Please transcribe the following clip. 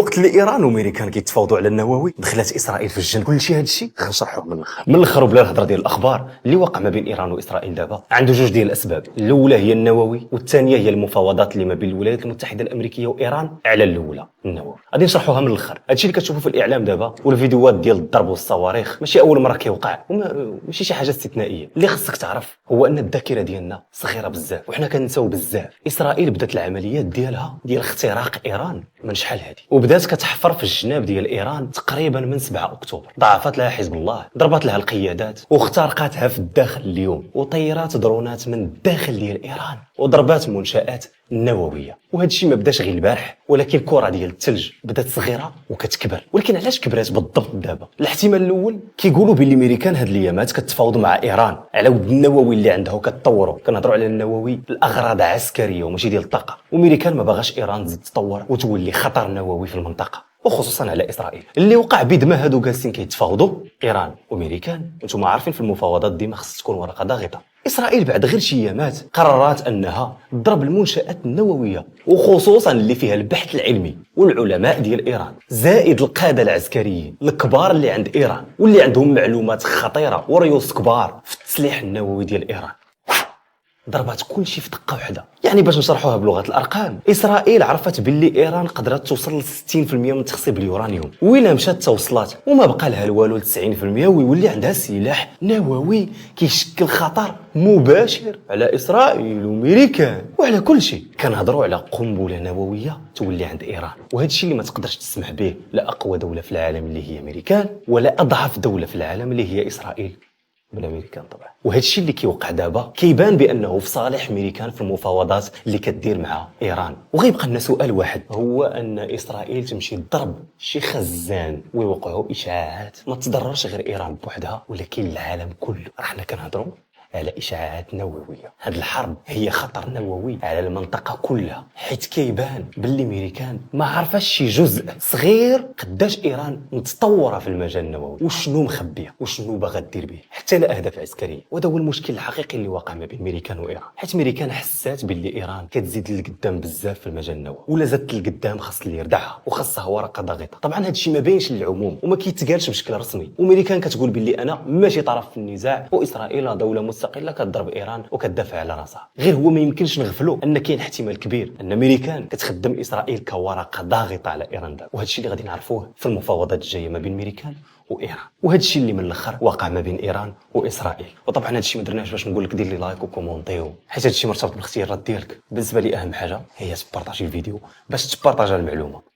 الوقت اللي ايران وامريكان كيتفاوضوا على النووي دخلت اسرائيل في الجن. كلشي هادشي غنشرحوه من الاخر وبلا الهضره ديال الاخبار. اللي واقع ما بين ايران واسرائيل دابا عنده جوج ديال الاسباب. الاولى هي النووي والثانيه هي المفاوضات اللي ما بين الولايات المتحده الامريكيه وايران على الاولى النووي. غادي نشرحوها من الاخر. هادشي اللي كتشوفوا في الاعلام دابا والفيديوهات ديال الضرب والصواريخ ماشي اول مره كيوقع وماشي شي حاجه استثنائيه. اللي خصك تعرف هو ان الذاكره ديالنا صغيره بزاف وحنا كنساو بزاف. اسرائيل بدات العمليات ديالها ديال اختراق ايران من شحال هادي، وبدات كتحفر في الجناب ديال ايران تقريبا من 7 اكتوبر. ضعفت لها حزب الله، ضربت لها القيادات واخترقتها في الداخل اليوم، وطيرات درونات من الداخل ديال ايران وضربات منشآت النوويه. وهذا الشيء ما بداش غير البارح، ولكن كره ديال الثلج بدات صغيره وكتكبر. ولكن علاش كبرات بالضبط دابا؟ الاحتمال الاول كيقولوا بلي امريكان هاد الايامات كتفاوض مع ايران على ود النووي اللي عندها وكتطوروا. كنهضروا على النووي لاغراض عسكريه وماشي ديال الطاقه، وامريكان ما باغاش ايران تزيد تطور وتولي خطر نووي في المنطقه، وخصوصا على اسرائيل. اللي وقع بيد ما هادو جالسين كيتفاوضوا ايران وامريكان. انتم عارفين في المفاوضات ديما خص تكون ورقه ضاغطه. اسرائيل بعد غير شي ايامات قررت انها تضرب المنشآت النوويه، وخصوصا اللي فيها البحث العلمي والعلماء ديال ايران، زائد القاده العسكريين الكبار اللي عند ايران واللي عندهم معلومات خطيره وريوس كبار في التسليح النووي ديال ايران. ضربات كل شيء في دقه واحده. يعني باش نشرحوها بلغه الارقام، اسرائيل عرفت باللي ايران قدرت توصل ل 60% من تخصيب اليورانيوم، وإلا مشات توصلات وما بقى لها والو ل 90% ويولي عندها سلاح نووي كيشكل خطر مباشر على اسرائيل وامريكان وعلى كل شيء. كنهضروا على قنبله نوويه تولي عند ايران، وهذا الشيء اللي ما تقدرش تسمح به لا اقوى دوله في العالم اللي هي امريكان، ولا اضعف دوله في العالم اللي هي اسرائيل من امريكان طبعا. وهذا الشيء اللي كيوقع دابا كيبان بانه في صالح امريكان في المفاوضات اللي كدير مع ايران. وغيبقى لنا سؤال واحد، هو ان اسرائيل تمشي تضرب شي خزان ويوقعوا اشاعات ما تضررش غير ايران بوحدها ولكن العالم كله. راحنا كنهضروا على اشاعات نوويه. هاد الحرب هي خطر نووي على المنطقه كلها، حيت كيبان باللي امريكان ما عرفاش شي جزء صغير قداش ايران متطوره في المجال النووي وشنو مخبيه وشنو باغا دير به، حتى لا اهداف عسكريه. وهذا هو المشكل الحقيقي اللي واقع ما بين امريكان وايران، حيت امريكان حسات باللي ايران كتزيد للقدام بزاف في المجال النووي، ولا زادت للقدام خاص اللي يردعها وخاصها ورقه ضاغطه. طبعا هذا الشيء ما باينش للعموم وما كيتقالش بشكل رسمي، وامريكان كتقول باللي انا ماشي طرف في النزاع واسرائيل دوله مستقله كتضرب ايران وكتدافع على راسها. غير هو ما يمكنش نغفلوا ان كاين احتمال كبير ان امريكان كتخدم اسرائيل كورقه ضاغطه على ايران دابا. وهذا الشيء اللي غادي نعرفوه في المفاوضات الجايه ما بين امريكان وايران، وهذا الشيء اللي من الاخر واقع ما بين ايران واسرائيل. وطبعا هذا الشيء ما درناش باش نقول لك دير لي لايك وكومونتيو، حيت هذا الشيء مرتبط بالاختيارات ديالك. بالنسبه لي اهم حاجه هي تبارطاجي الفيديو باش تبارطاجي المعلومه.